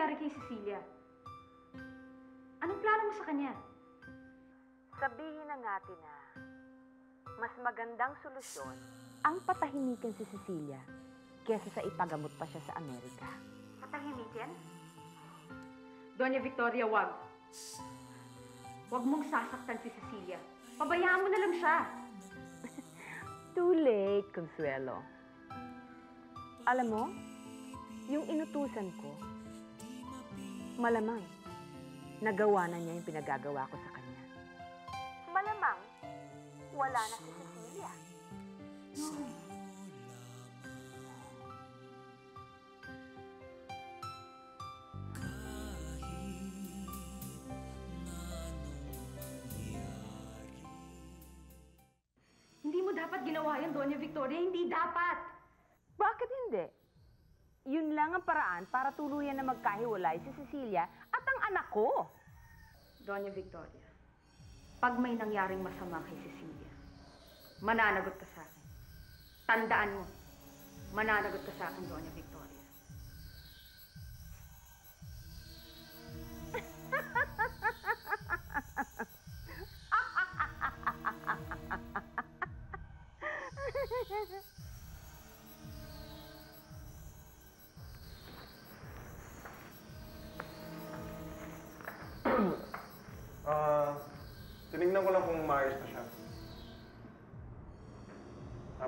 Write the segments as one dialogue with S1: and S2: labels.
S1: nangyari kay Cecilia? Anong plano mo sa kanya?
S2: Sabihin na natin na mas magandang solusyon ang patahimikin si Cecilia kesa sa ipagamot pa siya sa Amerika.
S1: Patahimikin? Doña Victoria, wag. Wag mong sasaktan si Cecilia. Pabayaan mo na lang siya.
S2: Too late, Consuelo. Alam mo, yung inutusan ko, malamang nagawa na niya yung pinagagawa ko sa kanya. Malamang wala na si Cecilia.
S1: No. Hindi mo dapat ginawa yan, Doña Victoria. Hindi dapat.
S2: Bakit hindi? Yun lang ang paraan para tuluyan na magkahiwalay si Cecilia at ang anak ko.
S1: Doña Victoria, pag may nangyaring masama kay Cecilia, mananagot ka sa akin. Tandaan mo, mananagot ka sa akin, Doña Victoria.
S3: Tinignan ko lang kung maayos na siya.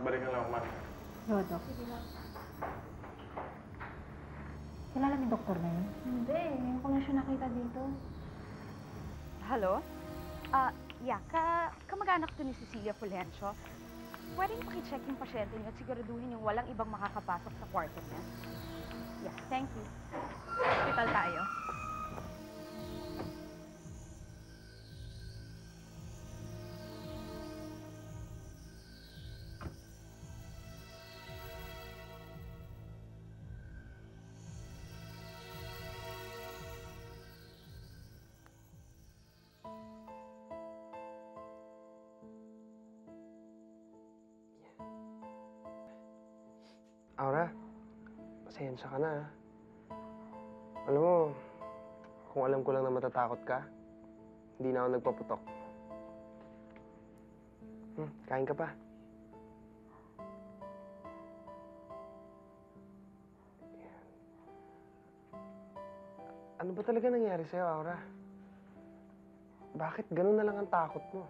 S3: Balikan lang ako, Mark.
S4: Dok. Sige lang. Kilala ni doktor na yun? Hindi. Ngayon ko na siya nakita dito.
S1: Hello? Yeah, kamag-anak to ni Cecilia Fulgencio. Pwedeng pakicheck yung pasyente niyo at siguraduhin yung walang ibang makakapasok sa kwarto niya. Yeah, thank you. Hospital tayo.
S5: Aura, pasensya ka na. Alam mo, kung alam ko lang na matatakot ka, hindi na ako nagpaputok. Kain ka pa. Ano ba talaga nangyari sa'yo, Aura? Bakit ganun na lang ang takot mo?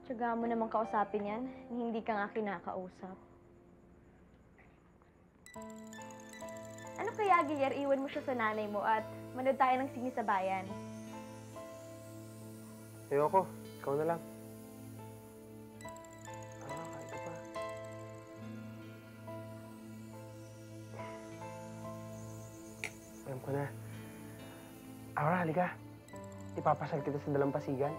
S4: Tiyaga mo naman kausapin yan. Hindi ka nga kinakausap. Ano kaya, Giyer, iwan mo siya sa nanay mo at manood tayo ng sini sa bayan?
S5: Ayoko. Ikaw na lang. Kain ka pa. Alam ko na. Aura, halika. Ipapasal kita sa dalampasigan.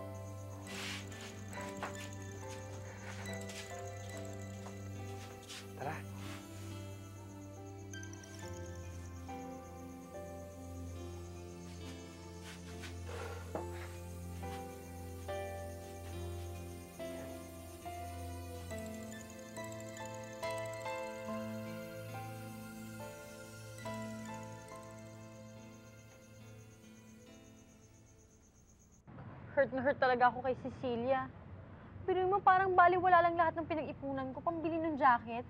S5: Tara.
S4: Hurt na hurt talaga ako kay Cecilia. Pero mo parang baliwala lang lahat ng pinag-ipunan ko, pambili ng jacket.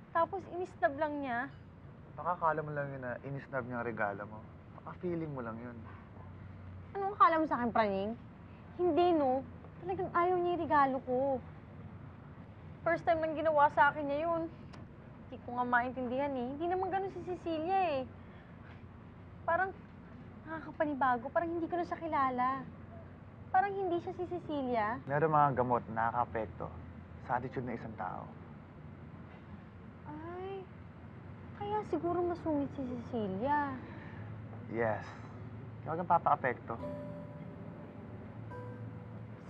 S4: Tapos inistab lang niya.
S6: Baka akala mo lang yun na inisnab niya ang regalo mo. Baka feeling mo lang yun.
S4: Anong akala mo sa akin, Praning? Hindi, no? Talagang ayaw niya yung regalo ko. First time lang ginawa sa akin niya yun. Hindi ko nga maintindihan eh. Hindi naman ganun si Cecilia eh. Parang nakakapanibago. Parang hindi ko na siya kilala. Parang hindi siya si Cecilia.
S6: Meron mga gamot na nakaka-apekto sa attitude ng isang tao.
S4: Ay, kaya siguro masungit si Cecilia.
S6: Yes. Huwag kang papa-apekto.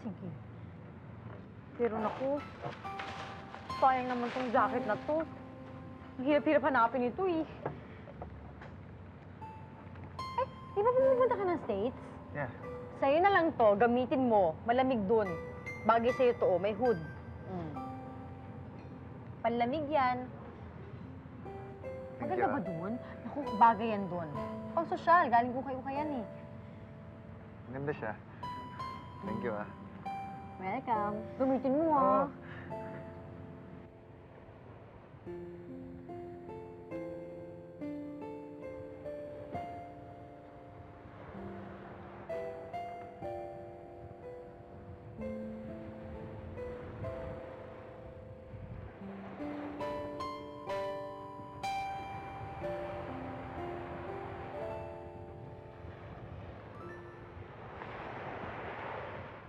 S4: Sige. Pero naku, sayang naman tong jacket na to. Ang hirap-hirap hanapin ito eh. Eh, di ba pumunta ka ng States?
S6: Yeah.
S4: Sa'yo na lang to, gamitin mo. Malamig dun. Bagay sa'yo to, may hood. Panlamig yan. Maganda ba dun? Naku, bagay yan dun. Pang sosyal, galing ko kayo yan eh.
S6: Maganda siya. Thank you, ah.
S4: Welcome. Gamitin mo ah.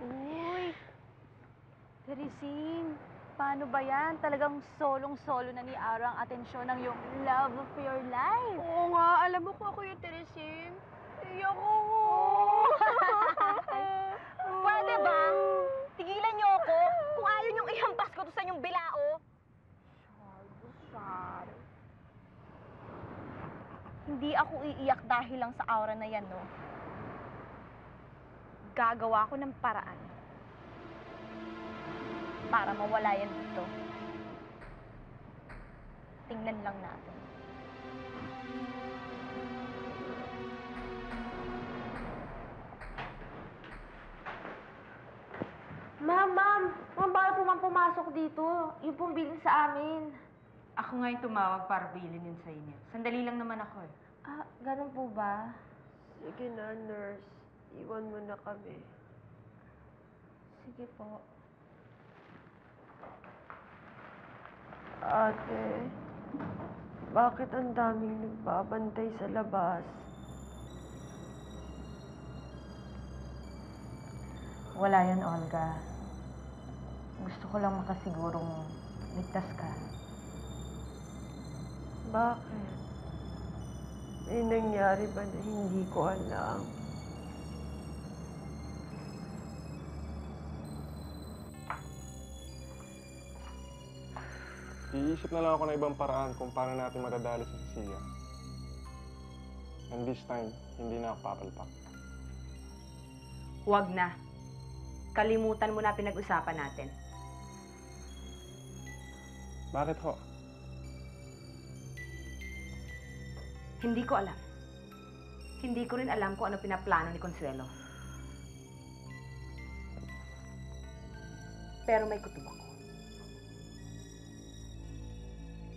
S1: Uy, Teresing, paano ba yan? Talagang solong-solo na ni Ara ang atensyon ng iyong love of your life.
S4: Oo nga, alam mo ko ako yung Teresing. Iyak ako.
S2: Pwede ba? Tigilan niyo ako kung ayaw niyong ihampas ko to sa inyong bilao.
S1: Hindi ako iiyak dahil lang sa aura na yan, no? Gagawa ko ng paraan para mawala yan dito. Tingnan lang natin.
S7: Ma'am, bawal po man pumasok dito. Yung pong bilin sa amin.
S2: Ako nga yung tumawag para bilhin yun sa inyo. Sandali lang naman ako eh.
S7: Ah, ganun po ba?
S8: Sige na, nurse. Iwan mo na kami.
S7: Sige po.
S8: Ate, bakit ang daming nagbabantay sa labas?
S2: Wala yan, Olga. Gusto ko lang makasigurong ligtas ka.
S8: Bakit? May nangyari ba na hindi ko alam?
S3: Iisip na lang ako ng ibang paraan kung paano natin madadali si Cecilia. And this time, hindi na ako papalpak.
S2: Huwag na. Kalimutan mo na pinag-usapan natin.
S3: Bakit ho?
S2: Hindi ko alam. Hindi ko rin alam kung ano pinaplano ni Consuelo. Pero may kutob ako.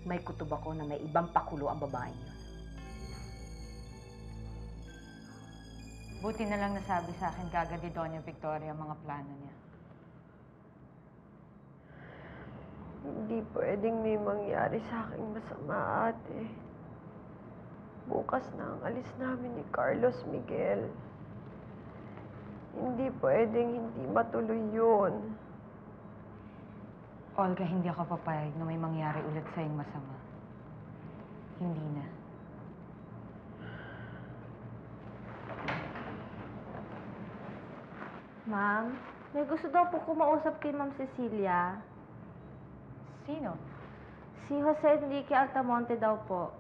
S2: May kutob ako na may ibang pakulo ang babaeng yun. Buti na lang nasabi sa akin kagad ni Doña Victoria ang mga plano niya.
S8: Hindi pwedeng may mangyari sa aking masama, ate. Bukas na ang alis namin ni Carlos Miguel. Hindi pwedeng hindi matuloy yun.
S2: Olga, hindi ako papayag na may mangyari ulit sa'yong masama. Hindi na.
S7: Ma'am, may gusto daw po kumausap kay Ma'am Cecilia.
S2: Sino?
S7: Si Jose Enrique Altamonte daw po.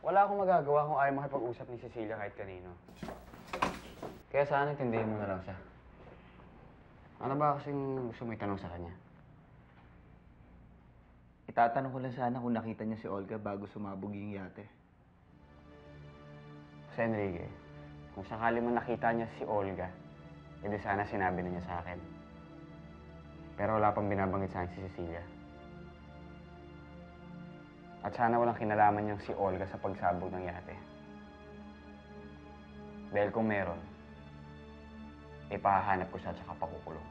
S9: Wala akong magagawa kung ayaw makipag-usap ni Cecilia kahit kanino. Kaya sana intindihin mo na lang siya. Ano ba kasing gusto mo itanong sa kanya?
S6: Itatanong ko lang sana kung nakita niya si Olga bago sumabog yung yate.
S9: Jose Enrique, kung sakali man nakita niya si Olga, edi sana sinabi na niya sa akin. Pero wala pang binabanggit sa akin si Cecilia. At sana walang kinalaman niyang si Olga sa pagsabog ng yate. Dahil kung meron, ipahahanap ko siya at saka pakukulong.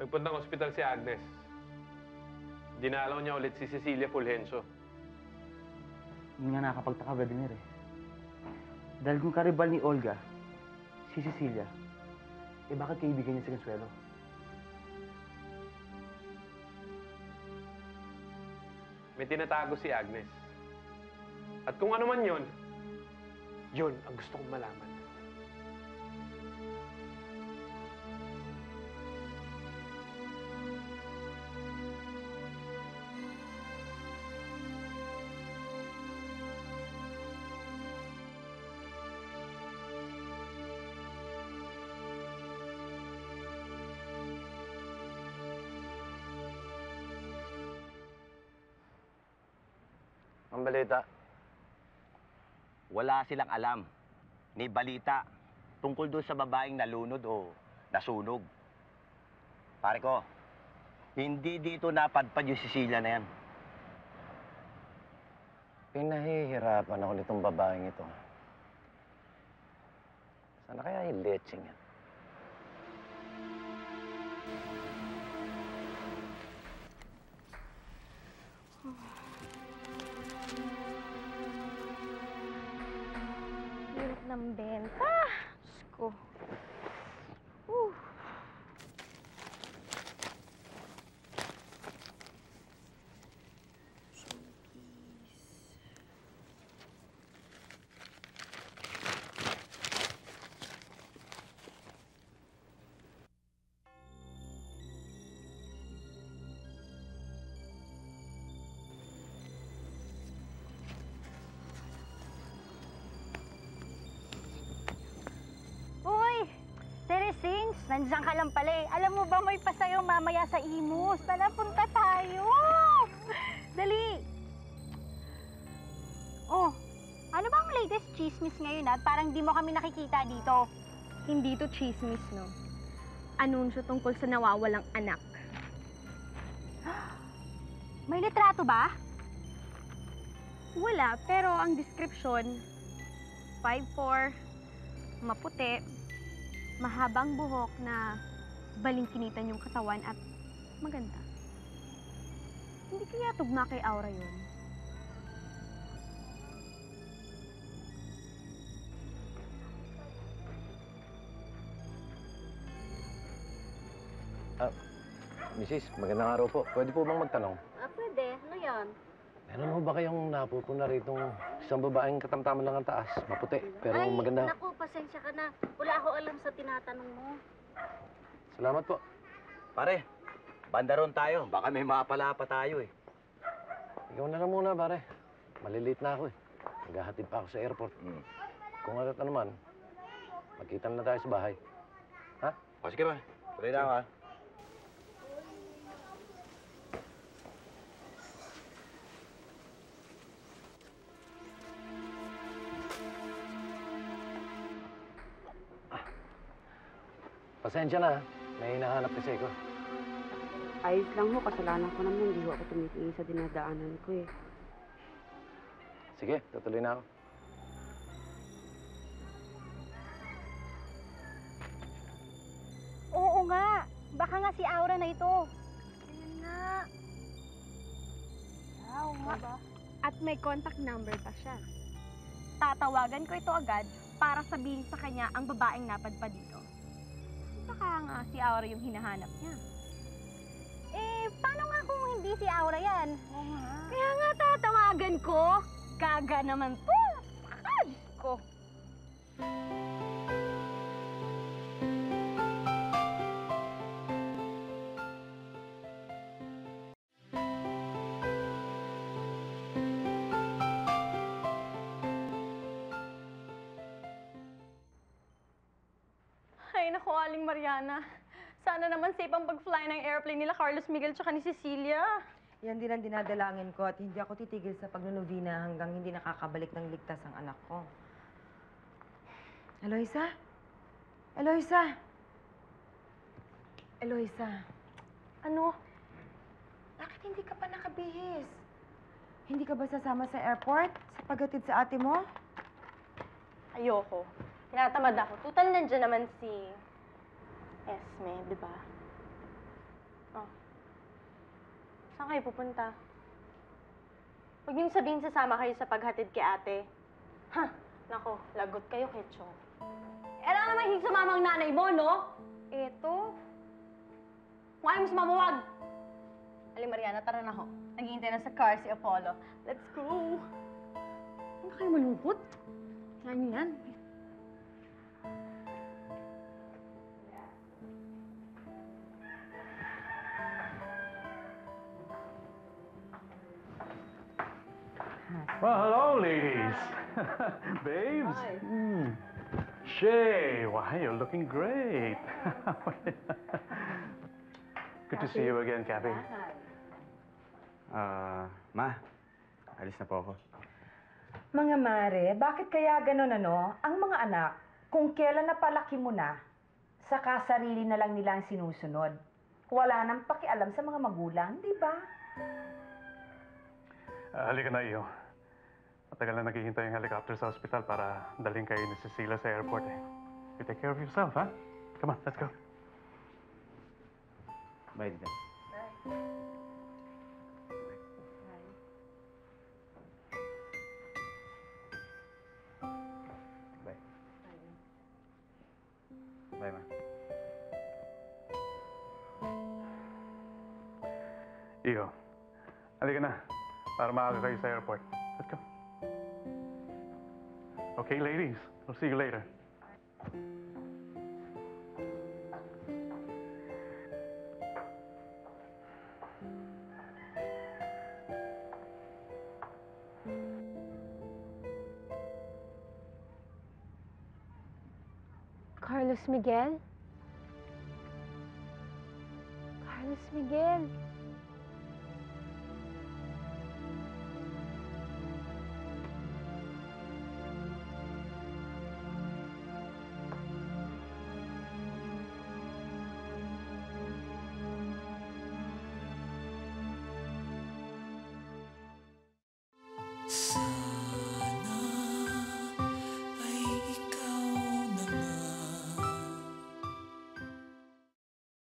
S3: Nagpuntang ospital si Agnes. Dinalaw niya ulit si Cecilia Fulgencio.
S9: Yun nga nakakapagtaka, Vladimir eh.
S5: Dahil kung karibal ni Olga, si Cecilia, eh bakit kaibigan niya si Consuelo?
S3: May tinatago si Agnes. At kung ano man yon ang gusto kong malaman.
S9: Ang balita.
S10: Wala silang alam ni balita tungkol doon sa babaeng nalunod o nasunog. Pare ko, hindi dito napadpad yung Cecilia na yan.
S9: Pinahihirapan ako nitong babaeng ito. Sana kaya yung lecheng yan?
S4: Hirap ng benta. Diyos ko.
S1: Uy! Teresings, nandiyan ka lang pala eh. Alam mo ba may pasayo mamaya sa Imus? Tara, punta tayo! Dali! Oh, ano bang latest chismis ngayon at parang di mo kami nakikita dito?
S4: Hindi to chismis, no? Anunsyo tungkol sa nawawalang anak.
S1: May litrato ba?
S4: Wala, pero ang description, 5'4", maputi, mahabang buhok na balingkinitan yung katawan at maganda. Hindi kaya tugma kay Aura yun?
S9: Mrs., magandang araw po. Pwede po bang magtanong?
S7: Pwede. Ano yan?
S9: Meron mo ba kayong napupuna ritong isang babaeng katamtaman lang ang taas? Maputi, pero
S7: Ay,
S9: maganda.
S7: naku, pasensya ka na. Wala ako alam sa tinatanong mo.
S9: Salamat po.
S10: Pare, banda ron tayo. Baka may mapala pa tayo eh.
S9: Ikaw na lang muna, pare. Malilate na ako eh. Maghahatid pa ako sa airport. Kung ano man, magkita na tayo sa bahay. Ha?
S10: O sige ba? Tuloy na ako ha.
S9: Pasensya na, may hinahanap kasi ako.
S2: Ayos lang ho, kasalanan ko naman. Hindi ho ako tumitingin sa dinadaanan ko eh.
S9: Sige, tutuloy na ako.
S1: Oo nga. Baka nga si Aura na ito. Ayan nga. Oo nga.
S4: At may contact number pa siya.
S1: Tatawagan ko ito agad para sabihin sa kanya ang babaeng napadpad dito. Baka nga si Aura yung hinahanap niya. Eh, paano nga kung hindi si Aura yan? Kaya nga tatawagan ko. Kaga naman to. Diyos ko.
S4: Ay, naku, Aling Mariana. Sana naman safe ang pag-fly ng airplane nila Carlos Miguel tsaka ni Cecilia.
S11: Yan din ang dinadalangin ko at hindi ako titigil sa pagnunovena hanggang hindi nakakabalik ng ligtas ang anak ko. Eloisa? Eloisa? Eloisa?
S4: Ano?
S11: Bakit hindi ka pa nakabihis? Hindi ka ba sasama sa airport sa paghatid sa ate mo?
S4: Ayoko. Tinatamad ako. Tutal nandiyan naman si Esme, di ba? Oh. Saan kayo pupunta? Huwag niyong sabihin sasama kayo sa paghatid kay ate. Ha? Nako, lagot kayo kay Chong. Eh, lang naman hindi sumama ang nanay mo, no? Eto. Kung ayaw mo sumama, wag! Ali, Mariana, tara na ho. Naghihintay na sa car si Apollo. Let's go! Ano kayo malungkot? Kaya niyo yan.
S12: Well, hello, ladies. Babes. Shay, why, you're looking great. Good to see you again, Kathy.
S9: Ma, alis na po ako.
S2: Mga mare, bakit kaya ganun ano? Ang mga anak, kung kailan napalaki mo na, saka sarili na lang nila ang sinusunod. Wala nang pakialam sa mga magulang, di ba?
S12: Halika na, Iyo. Matagal na naghihintay yung helicopter sa hospital para dalhin kayo ni Cecilia sa airport eh. You take care of yourself, ha? Come on, let's go.
S9: Bye, Dad. Bye. Bye, Ma.
S12: Iyo, halika na para maaga kayo sa airport. Let's go. Okay, ladies. We'll see you later.
S4: Carlos Miguel? Carlos Miguel?
S13: So